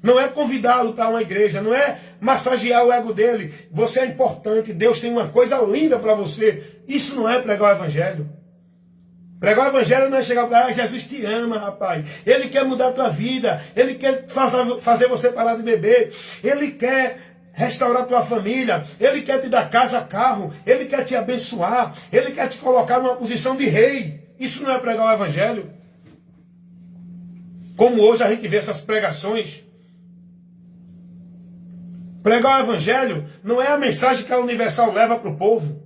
Não é convidá-lo para uma igreja, não é massagear o ego dele. Você é importante, Deus tem uma coisa linda para você. Isso não é pregar o Evangelho. Pregar o Evangelho não é chegar para Jesus te ama, rapaz. Ele quer mudar a tua vida. Ele quer fazer você parar de beber. Ele quer restaurar tua família. Ele quer te dar casa, carro. Ele quer te abençoar. Ele quer te colocar numa posição de rei. Isso não é pregar o Evangelho. Como hoje a gente vê essas pregações. Pregar o Evangelho não é a mensagem que a Universal leva para o povo.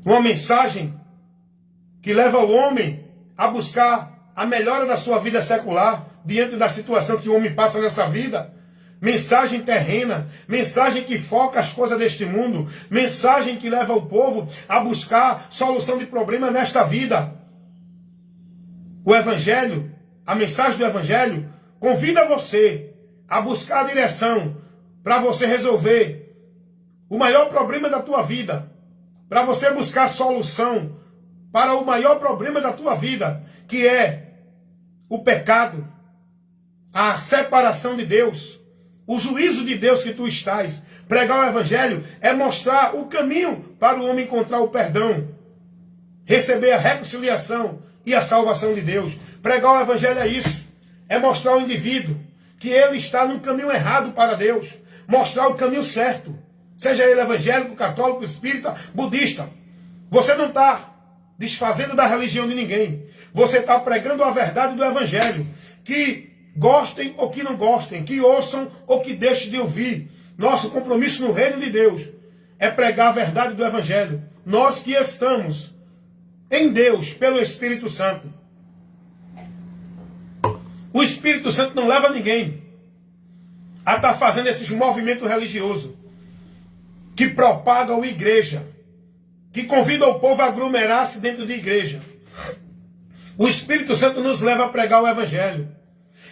Uma mensagem que leva o homem a buscar a melhora da sua vida secular diante da situação que o homem passa nessa vida. Mensagem terrena, mensagem que foca as coisas deste mundo, mensagem que leva o povo a buscar solução de problemas nesta vida. O Evangelho, a mensagem do Evangelho, convida você a buscar a direção para você resolver o maior problema da tua vida, para você buscar solução para o maior problema da tua vida, que é o pecado, a separação de Deus, o juízo de Deus que tu estás. Pregar o Evangelho é mostrar o caminho para o homem encontrar o perdão, receber a reconciliação e a salvação de Deus. Pregar o Evangelho é isso, é mostrar ao indivíduo que ele está no caminho errado para Deus, mostrar o caminho certo, seja ele evangélico, católico, espírita, budista. Você não está desfazendo da religião de ninguém, você está pregando a verdade do Evangelho, que gostem ou que não gostem, que ouçam ou que deixem de ouvir. Nosso compromisso no reino de Deus é pregar a verdade do Evangelho, nós que estamos em Deus pelo Espírito Santo. O Espírito Santo não leva ninguém a estar fazendo esses movimentos religiosos que propagam a igreja, que convidam o povo a aglomerar-se dentro de igreja. O Espírito Santo nos leva a pregar o Evangelho.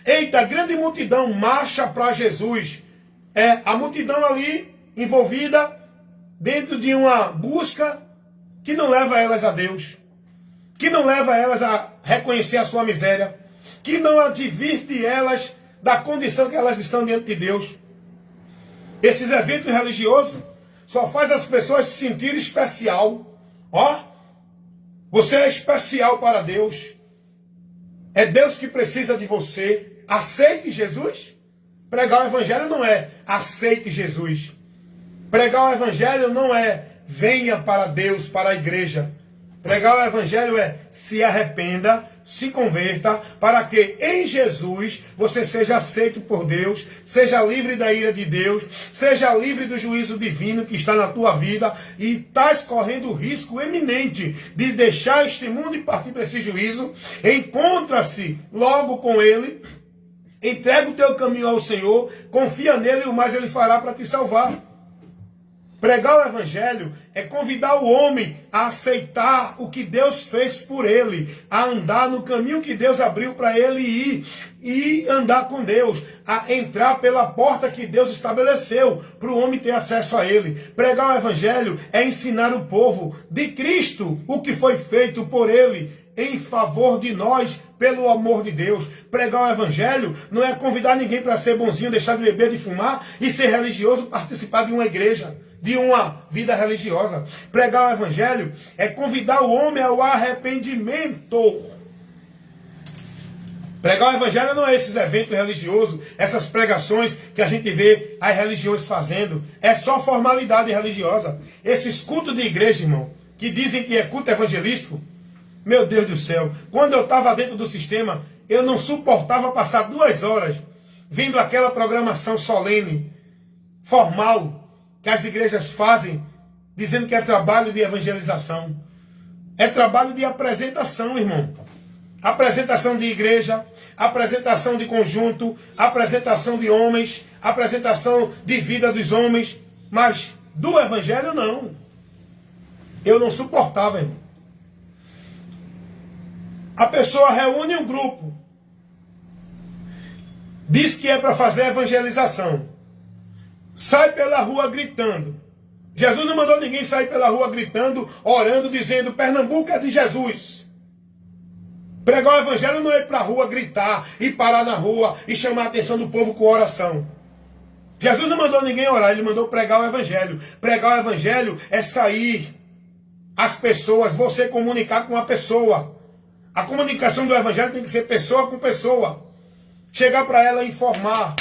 Eita, a grande multidão marcha para Jesus. É a multidão ali envolvida dentro de uma busca que não leva elas a Deus, que não leva elas a reconhecer a sua miséria, que não advirte elas da condição que elas estão diante de Deus. Esses eventos religiosos só faz as pessoas se sentirem especial. Ó, você é especial para Deus. É Deus que precisa de você. Aceite Jesus. Pregar o Evangelho não é aceite Jesus. Pregar o Evangelho não é venha para Deus, para a igreja. Pregar o Evangelho é se arrependa, se converta, para que em Jesus você seja aceito por Deus, seja livre da ira de Deus, seja livre do juízo divino que está na tua vida e estás correndo o risco eminente de deixar este mundo e partir para esse juízo. Encontra-se logo com Ele, entrega o teu caminho ao Senhor, confia nele e o mais Ele fará para te salvar. Pregar o Evangelho é convidar o homem a aceitar o que Deus fez por ele, a andar no caminho que Deus abriu para ele ir e andar com Deus, a entrar pela porta que Deus estabeleceu para o homem ter acesso a ele. Pregar o Evangelho é ensinar o povo de Cristo o que foi feito por ele em favor de nós, pelo amor de Deus. Pregar o Evangelho não é convidar ninguém para ser bonzinho, deixar de beber, de fumar e ser religioso, participar de uma igreja, de uma vida religiosa. Pregar o Evangelho é convidar o homem ao arrependimento. Pregar o Evangelho não é esses eventos religiosos, essas pregações que a gente vê as religiões fazendo. É só formalidade religiosa. Esses cultos de igreja, irmão, que dizem que é culto evangelístico, meu Deus do céu, quando eu estava dentro do sistema, eu não suportava passar 2 horas vendo aquela programação solene, formal, que as igrejas fazem, dizendo que é trabalho de evangelização. É trabalho de apresentação, irmão. Apresentação de igreja, apresentação de conjunto, apresentação de homens, apresentação de vida dos homens, mas do Evangelho não. Eu não suportava, irmão. A pessoa reúne um grupo, diz que é para fazer evangelização, sai pela rua gritando. Jesus não mandou ninguém sair pela rua gritando, orando, dizendo Pernambuco é de Jesus. Pregar o Evangelho não é ir para a rua gritar e parar na rua e chamar a atenção do povo com oração. Jesus não mandou ninguém orar, ele mandou pregar o Evangelho. Pregar o Evangelho é sair as pessoas, você comunicar com a pessoa. A comunicação do Evangelho tem que ser pessoa com pessoa. Chegar para ela e informar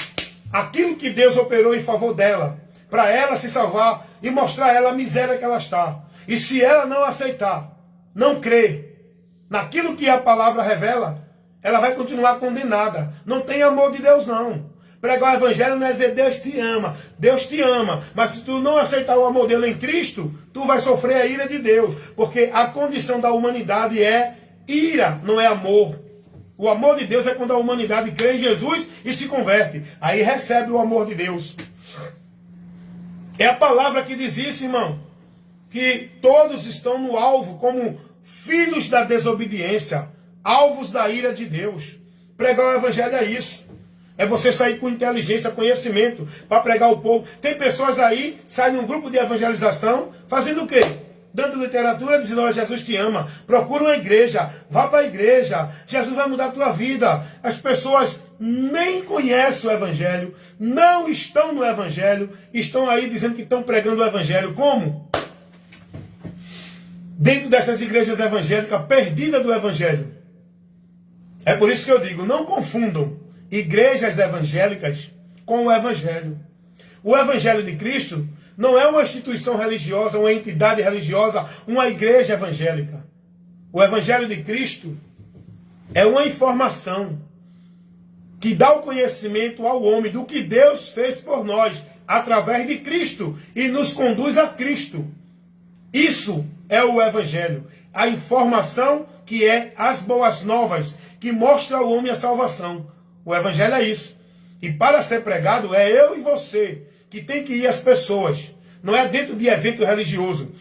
aquilo que Deus operou em favor dela, para ela se salvar e mostrar a ela a miséria que ela está. E se ela não aceitar, não crer naquilo que a palavra revela, ela vai continuar condenada. Não tem amor de Deus, não. Pregar o Evangelho não é dizer Deus te ama. Deus te ama. Mas se tu não aceitar o amor dele em Cristo, tu vai sofrer a ira de Deus. Porque a condição da humanidade é ira, não é amor. O amor de Deus é quando a humanidade crê em Jesus e se converte. Aí recebe o amor de Deus. É a palavra que diz isso, irmão. Que todos estão no alvo como filhos da desobediência, alvos da ira de Deus. Pregar o Evangelho é isso. É você sair com inteligência, conhecimento, para pregar o povo. Tem pessoas aí, saem num grupo de evangelização, fazendo o quê? Dando literatura, dizendo, oh, Jesus te ama. Procura uma igreja, vá para a igreja. Jesus vai mudar a tua vida. As pessoas nem conhecem o Evangelho, não estão no Evangelho, estão aí dizendo que estão pregando o Evangelho. Como? Dentro dessas igrejas evangélicas, perdidas do Evangelho. É por isso que eu digo, não confundam igrejas evangélicas com o Evangelho. O Evangelho de Cristo não é uma instituição religiosa, uma entidade religiosa, uma igreja evangélica. O Evangelho de Cristo é uma informação que dá o conhecimento ao homem do que Deus fez por nós, através de Cristo, e nos conduz a Cristo. Isso é o Evangelho. A informação que é as boas novas, que mostra ao homem a salvação. O Evangelho é isso. E para ser pregado é eu e você que tem que ir às pessoas. Não é dentro de evento religioso.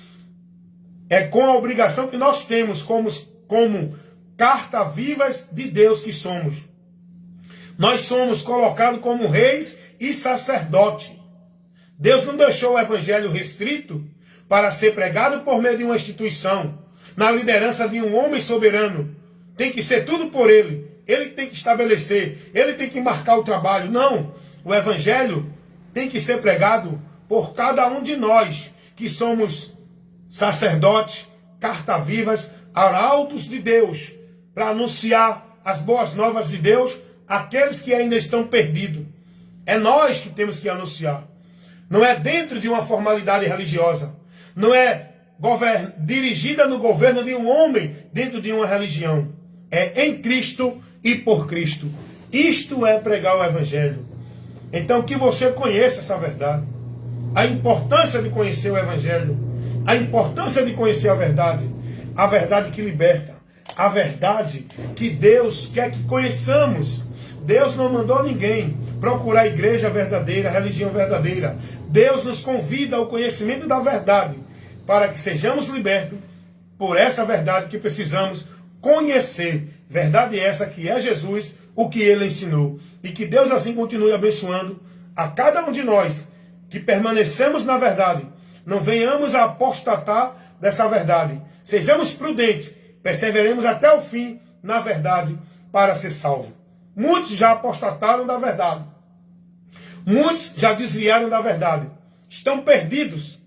É com a obrigação que nós temos como cartas vivas de Deus que somos. Nós somos colocados como reis e sacerdotes. Deus não deixou o evangelho restrito para ser pregado por meio de uma instituição, na liderança de um homem soberano. Tem que ser tudo por ele. Ele tem que estabelecer, ele tem que marcar o trabalho. Não, o evangelho tem que ser pregado por cada um de nós, que somos sacerdotes, cartas vivas, arautos de Deus, para anunciar as boas novas de Deus àqueles que ainda estão perdidos. É nós que temos que anunciar. Não é dentro de uma formalidade religiosa. Não é dirigida no governo de um homem dentro de uma religião. É em Cristo e por Cristo. Isto é pregar o evangelho. Então que você conheça essa verdade. A importância de conhecer o evangelho. A importância de conhecer a verdade. A verdade que liberta. A verdade que Deus quer que conheçamos. Deus não mandou ninguém procurar a igreja verdadeira, a religião verdadeira. Deus nos convida ao conhecimento da verdade, para que sejamos libertos por essa verdade que precisamos conhecer. Verdade essa que é Jesus, o que ele ensinou. E que Deus assim continue abençoando a cada um de nós, que permanecemos na verdade. Não venhamos a apostatar dessa verdade. Sejamos prudentes, perseveremos até o fim na verdade para ser salvo. Muitos já apostataram da verdade. Muitos já desviaram da verdade. Estão perdidos,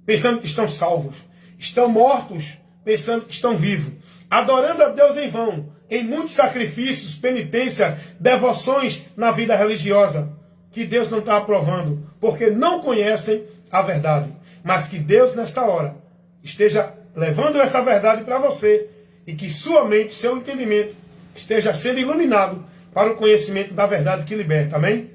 pensando que estão salvos. Estão mortos, pensando que estão vivos. Adorando a Deus em vão, em muitos sacrifícios, penitência, devoções na vida religiosa, que Deus não está aprovando, porque não conhecem a verdade. Mas que Deus, nesta hora, esteja levando essa verdade para você, e que sua mente, seu entendimento, esteja sendo iluminado para o conhecimento da verdade que liberta. Amém?